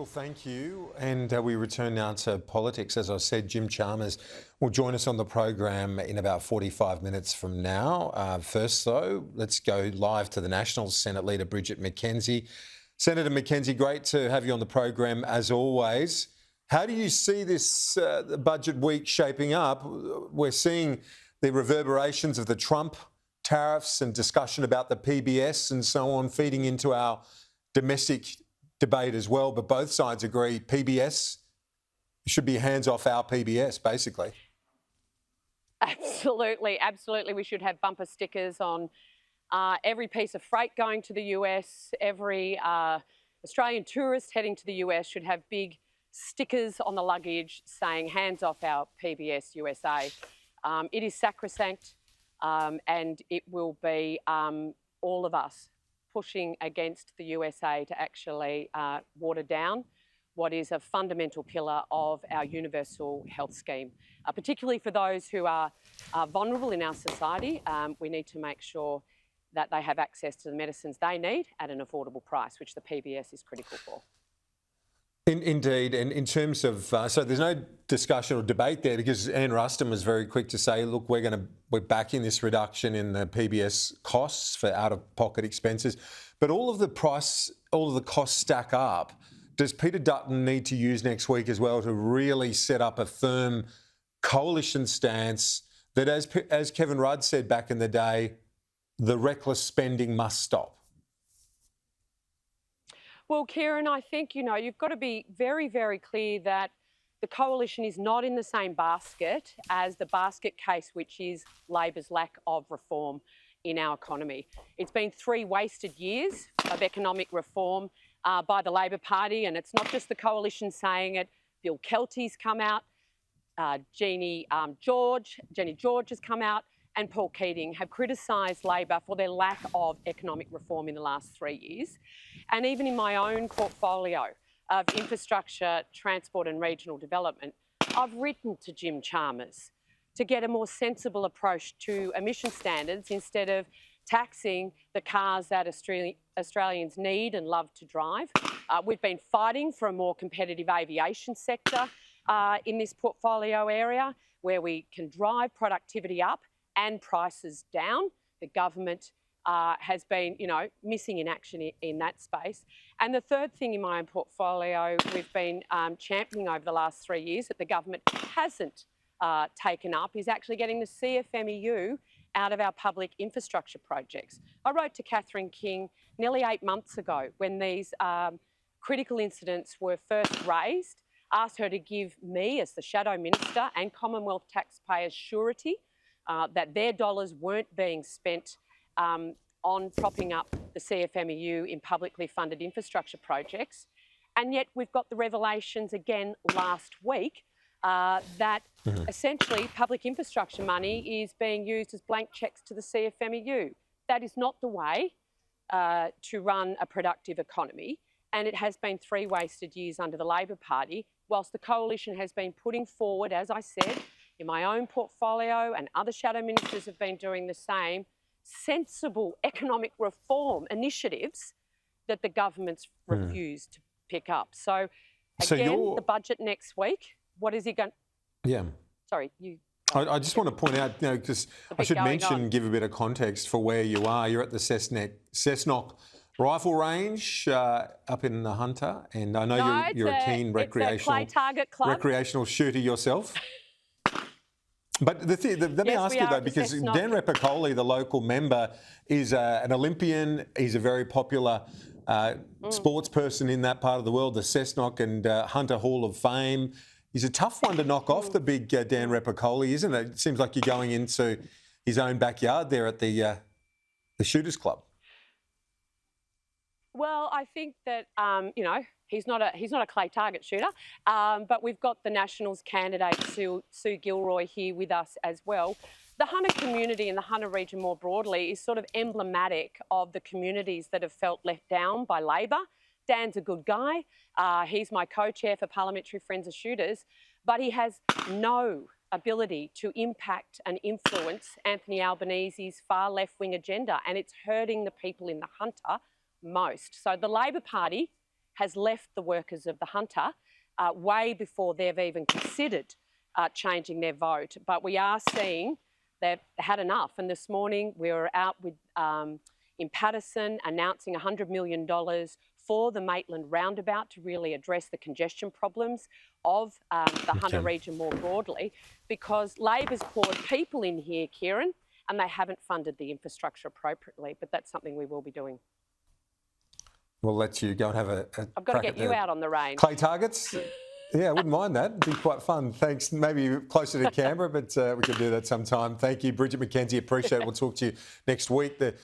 Well, thank you. And we return now to politics. As I said, Jim Chalmers will join us on the program in about 45 minutes from now. First, though, let's go live to the Nationals. Senate Leader Bridget McKenzie. Senator McKenzie, great to have you on the program as always. How do you see this budget week shaping up? We're seeing the reverberations of the Trump tariffs and discussion about the PBS and so on feeding into our domestic debate as well, but both sides agree PBS should be hands off our PBS, basically. Absolutely. We should have bumper stickers on every piece of freight going to the US. Every Australian tourist heading to the US should have big stickers on the luggage saying hands off our PBS USA. It is sacrosanct, and it will be all of us pushing against the USA to actually water down what is a fundamental pillar of our universal health scheme. Particularly for those who are vulnerable in our society, we need to make sure that they have access to the medicines they need at an affordable price, which the PBS is critical for. Indeed, and in terms of so there's no discussion or debate there because Anne Ruston was very quick to say, look, we're backing this reduction in the PBS costs for out-of-pocket expenses, but all of the costs stack up. Does Peter Dutton need to use next week as well to really set up a firm coalition stance that, as Kevin Rudd said back in the day, the reckless spending must stop? Well, Kieran, I think, you've got to be very, very clear that the coalition is not in the same basket as the basket case, which is Labor's lack of reform in our economy. It's been 3 wasted years of economic reform by the Labor Party, and it's not just the coalition saying it. Bill Kelty's come out, Jenny George has come out, and Paul Keating have criticised Labor for their lack of economic reform in the last 3 years. And even in my own portfolio of infrastructure, transport and regional development, I've written to Jim Chalmers to get a more sensible approach to emission standards instead of taxing the cars that Australians need and love to drive. We've been fighting for a more competitive aviation sector in this portfolio area where we can drive productivity up and prices down. The government has been, missing in action in that space. And the third thing in my own portfolio we've been championing over the last 3 years that the government hasn't taken up is actually getting the CFMEU out of our public infrastructure projects. I wrote to Catherine King nearly 8 months ago when these critical incidents were first raised, asked her to give me, as the Shadow Minister, and Commonwealth taxpayers surety that their dollars weren't being spent on propping up the CFMEU in publicly funded infrastructure projects. And yet we've got the revelations again last week that essentially public infrastructure money is being used as blank cheques to the CFMEU. That is not the way to run a productive economy. And it has been 3 wasted years under the Labor Party, whilst the coalition has been putting forward, as I said, in my own portfolio, and other shadow ministers have been doing the same, sensible economic reform initiatives that the government's refused to pick up. So again, the budget next week, what is he going... Yeah. Sorry, you... I just want to point out, because I should mention, give a bit of context for where you are. You're at the Cessnock Rifle Range up in the Hunter, and I know you're a keen recreational shooter yourself. But let me ask you though, because Dan Repicoli, the local member, is an Olympian. He's a very popular sports person in that part of the world, the Cessnock and Hunter Hall of Fame. He's a tough one to knock off, the big Dan Repicoli, isn't it? It seems like you're going into his own backyard there at the Shooters Club. Well, I think that he's not a clay target shooter, but we've got the Nationals candidate Sue Gilroy here with us as well. The Hunter community and the Hunter region more broadly is sort of emblematic of the communities that have felt left down by Labor. Dan's a good guy. He's my co-chair for Parliamentary Friends of Shooters, but he has no ability to impact and influence Anthony Albanese's far left-wing agenda, and it's hurting the people in the Hunter most. So the Labor Party has left the workers of the Hunter way before they've even considered changing their vote. But we are seeing they've had enough. And this morning we were out with in Patterson announcing $100 million for the Maitland roundabout to really address the congestion problems of the Hunter region more broadly, because Labor's poured people in here, Kieran, and they haven't funded the infrastructure appropriately. But that's something we will be doing. We'll let you go and have I've got to get you out on the range. Clay targets? Yeah, I wouldn't mind that. It'd be quite fun. Thanks. Maybe closer to Canberra, but we could do that sometime. Thank you, Bridget McKenzie. Appreciate it. We'll talk to you next week.